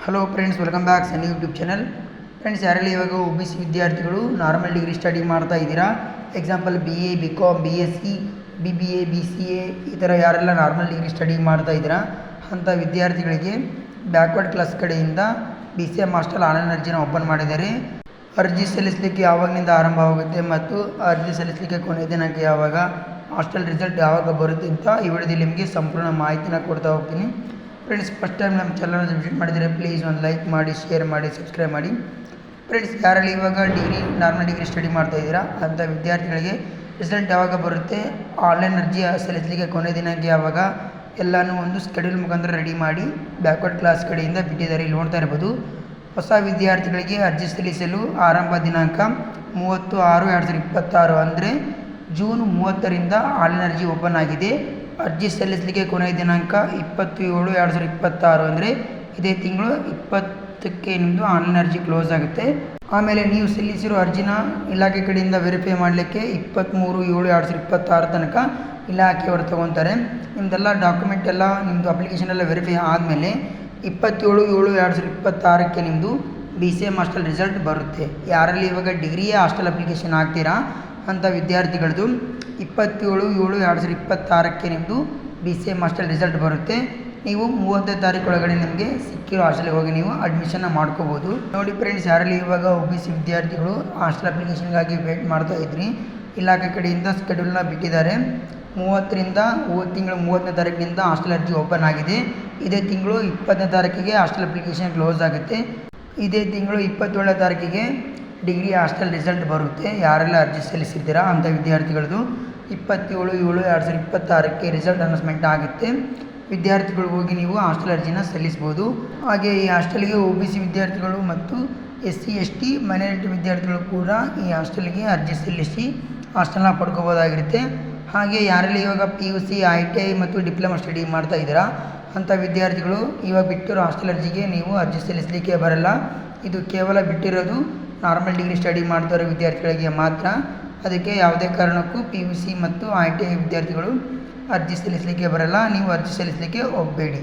Hello friends, welcome back ಸನ್ನಿ YouTube channel. Friends, ಯಾರಲ್ಲಿ ಇವಾಗ OBC ವಿದ್ಯಾರ್ಥಿಗಳು ನಾರ್ಮಲ್ ಡಿಗ್ರಿ ಸ್ಟಡಿ ಮಾಡ್ತಾ ಇದ್ದೀರಾ, example BA, BCom, BSc, BBA, BCA ಈ ಥರ ಯಾರೆಲ್ಲ ನಾರ್ಮಲ್ ಡಿಗ್ರಿ ಸ್ಟಡಿ ಮಾಡ್ತಾ ಇದ್ದೀರಾ ಅಂಥ ವಿದ್ಯಾರ್ಥಿಗಳಿಗೆ ಬ್ಯಾಕ್ವರ್ಡ್ ಕ್ಲಾಸ್ ಕಡೆಯಿಂದ BCM ಹಾಸ್ಟೆಲ್ ಆನ್ಲೈನ್ ಅರ್ಜಿನ ಓಪನ್ ಮಾಡಿದ್ದಾರೆ. ಅರ್ಜಿ ಸಲ್ಲಿಸಲಿಕ್ಕೆ ಯಾವಾಗಿನಿಂದ ಆರಂಭವಾಗುತ್ತೆ ಮತ್ತು ಅರ್ಜಿ ಸಲ್ಲಿಸಲಿಕ್ಕೆ ಕೊನೆಯ ದಿನಾಂಕ ಯಾವಾಗ, ಹಾಸ್ಟೆಲ್ ರಿಸಲ್ಟ್ ಯಾವಾಗ ಬರುತ್ತೆ ಅಂತ ಈ ವಿಡಿಯೋದಲ್ಲಿ ನಿಮಗೆ ಸಂಪೂರ್ಣ ಮಾಹಿತಿನ ಕೊಡ್ತಾ ಹೋಗ್ತೀನಿ. ಫ್ರೆಂಡ್ಸ್, ಫಸ್ಟ್ ಟೈಮ್ ನಮ್ಮ ಚಾನಲ್ನ ವಿಸಿಟ್ ಮಾಡಿದರೆ ಪ್ಲೀಸ್ ಒಂದು ಲೈಕ್ ಮಾಡಿ, ಶೇರ್ ಮಾಡಿ, ಸಬ್ಸ್ಕ್ರೈಬ್ ಮಾಡಿ. ಫ್ರೆಂಡ್ಸ್, ಯಾರಲ್ಲಿ ಇವಾಗ ನಾರ್ಮಲ್ ಡಿಗ್ರಿ ಸ್ಟಡಿ ಮಾಡ್ತಾ ಇದ್ದೀರಾ ಅಂಥ ವಿದ್ಯಾರ್ಥಿಗಳಿಗೆ ರಿಸಲ್ಟ್ ಯಾವಾಗ ಬರುತ್ತೆ, ಆನ್ಲೈನ್ ಅರ್ಜಿ ಸಲ್ಲಿಸಲಿಕ್ಕೆ ಕೊನೆಯ ದಿನಾಂಕ ಯಾವಾಗ, ಎಲ್ಲನೂ ಒಂದು ಸ್ಕೆಡ್ಯೂಲ್ ಮುಖಾಂತರ ರೆಡಿ ಮಾಡಿ ಬ್ಯಾಕ್ವರ್ಡ್ ಕ್ಲಾಸ್ ಕಡೆಯಿಂದ ಬಿಟ್ಟಿದ್ದಾರೆ. ಇಲ್ಲಿ ನೋಡ್ತಾ ಇರ್ಬೋದು. ಹೊಸ ವಿದ್ಯಾರ್ಥಿಗಳಿಗೆ ಅರ್ಜಿ ಸಲ್ಲಿಸಲು ಆರಂಭ ದಿನಾಂಕ 30/6/2026 ಅಂದರೆ ಜೂನ್ 30ರಿಂದ ಆನ್ಲೈನ್ ಅರ್ಜಿ ಓಪನ್ ಆಗಿದೆ. ಅರ್ಜಿ ಸಲ್ಲಿಸಲಿಕ್ಕೆ ಕೊನೆಯ ದಿನಾಂಕ 27/2026 ಅಂದರೆ ಇದೇ ತಿಂಗಳು 20ಕ್ಕೆ ನಿಮ್ಮದು ಆನ್ಲೈನ್ ಅರ್ಜಿ ಕ್ಲೋಸ್ ಆಗುತ್ತೆ. ಆಮೇಲೆ ನೀವು ಸಲ್ಲಿಸಿರೋ ಅರ್ಜಿನ ಇಲಾಖೆ ಕಡೆಯಿಂದ ವೆರಿಫೈ ಮಾಡಲಿಕ್ಕೆ 23/7/2026 ತನಕ ಇಲಾಖೆಯವರು ತೊಗೊತಾರೆ. ನಿಮ್ಮದೆಲ್ಲ ಡಾಕ್ಯುಮೆಂಟ್ ಎಲ್ಲ ನಿಮ್ಮದು ಅಪ್ಲಿಕೇಶನ್ ಎಲ್ಲ ವೆರಿಫೈ ಆದಮೇಲೆ 27/7/2026ಕ್ಕೆ ನಿಮ್ಮದು BCM ಹಾಸ್ಟೆಲ್ ರಿಸಲ್ಟ್ ಬರುತ್ತೆ. ಯಾರಲ್ಲಿ ಇವಾಗ ಡಿಗ್ರಿಯೇ ಹಾಸ್ಟೆಲ್ ಅಪ್ಲಿಕೇಶನ್ ಹಾಕ್ತೀರಾ ಅಂಥ ವಿದ್ಯಾರ್ಥಿಗಳದ್ದು 27/7/2026ಕ್ಕೆ ನಿಮ್ಮದು BCM ಹಾಸ್ಟೆಲ್ ರಿಸಲ್ಟ್ ಬರುತ್ತೆ. ನೀವು 30ನೇ ತಾರೀಕು ಒಳಗಡೆ ನಿಮಗೆ ಸಿಕ್ಕಿರೋ ಹಾಸ್ಟೆಲ್ಗೆ ಹೋಗಿ ನೀವು ಅಡ್ಮಿಷನ್ನ ಮಾಡ್ಕೋಬೋದು. ನೋಡಿ ಫ್ರೆಂಡ್ಸ್, ಯಾರಲ್ಲಿ ಇವಾಗ OBC ವಿದ್ಯಾರ್ಥಿಗಳು ಹಾಸ್ಟೆಲ್ ಅಪ್ಲಿಕೇಶನ್ಗಾಗಿ ವೇಟ್ ಮಾಡ್ತಾ ಇದ್ರಿ, ಇಲಾಖೆ ಕಡೆಯಿಂದ ಸ್ಕೆಡ್ಯೂಲ್ನ ಬಿಟ್ಟಿದ್ದಾರೆ. 30ರಿಂದ ತಿಂಗಳು 30ನೇ ತಾರೀಕಿನಿಂದ ಹಾಸ್ಟೆಲ್ ಅರ್ಜಿ ಓಪನ್ ಆಗಿದೆ. ಇದೇ ತಿಂಗಳು 20ನೇ ತಾರೀಕಿಗೆ ಹಾಸ್ಟೆಲ್ ಅಪ್ಲಿಕೇಶನ್ ಕ್ಲೋಸ್ ಆಗುತ್ತೆ. ಇದೇ ತಿಂಗಳು 27ನೇ ತಾರೀಕಿಗೆ ಡಿಗ್ರಿ ಹಾಸ್ಟೆಲ್ ರಿಸಲ್ಟ್ ಬರುತ್ತೆ. ಯಾರೆಲ್ಲ ಅರ್ಜಿ ಸಲ್ಲಿಸಿದ್ದೀರಾ ಅಂಥ ವಿದ್ಯಾರ್ಥಿಗಳದ್ದು 27/7/2026ಕ್ಕೆ ರಿಸಲ್ಟ್ ಅನೌನ್ಸ್ಮೆಂಟ್ ಆಗುತ್ತೆ. ವಿದ್ಯಾರ್ಥಿಗಳು ಹೋಗಿ ನೀವು ಹಾಸ್ಟೆಲ್ ಅರ್ಜಿನ ಸಲ್ಲಿಸ್ಬೋದು. ಹಾಗೆ ಈ ಹಾಸ್ಟೆಲ್ಗೆ OBC ವಿದ್ಯಾರ್ಥಿಗಳು ಮತ್ತು SC ST ಮೈನಾರಿಟಿ ವಿದ್ಯಾರ್ಥಿಗಳು ಕೂಡ ಈ ಹಾಸ್ಟೆಲ್ಗೆ ಅರ್ಜಿ ಸಲ್ಲಿಸಿ ಹಾಸ್ಟೆಲ್ನ ಪಡ್ಕೋಬೋದಾಗಿರುತ್ತೆ. ಹಾಗೆ ಯಾರಲ್ಲಿ ಇವಾಗ PUC, ITI ಮತ್ತು ಡಿಪ್ಲೊಮಾ ಸ್ಟಡಿ ಮಾಡ್ತಾ ಇದ್ದೀರಾ ಅಂಥ ವಿದ್ಯಾರ್ಥಿಗಳು ಇವಾಗ ಬಿಟ್ಟಿರೋ ಹಾಸ್ಟೆಲ್ ಅರ್ಜಿಗೆ ನೀವು ಅರ್ಜಿ ಸಲ್ಲಿಸಲಿಕ್ಕೆ ಬರಲ್ಲ. ಇದು ಕೇವಲ ಬಿಟ್ಟಿರೋದು ನಾರ್ಮಲ್ ಡಿಗ್ರಿ ಸ್ಟಡಿ ಮಾಡ್ತಾ ಇರೋ ವಿದ್ಯಾರ್ಥಿಗಳಿಗೆ ಮಾತ್ರ. ಅದಕ್ಕೆ ಯಾವುದೇ ಕಾರಣಕ್ಕೂ PUC ಮತ್ತು ITI ವಿದ್ಯಾರ್ಥಿಗಳು ಅರ್ಜಿ ಸಲ್ಲಿಸಲಿಕ್ಕೆ ಬರಲ್ಲ. ನೀವು ಅರ್ಜಿ ಸಲ್ಲಿಸಲಿಕ್ಕೆ ಹೋಗಬೇಡಿ.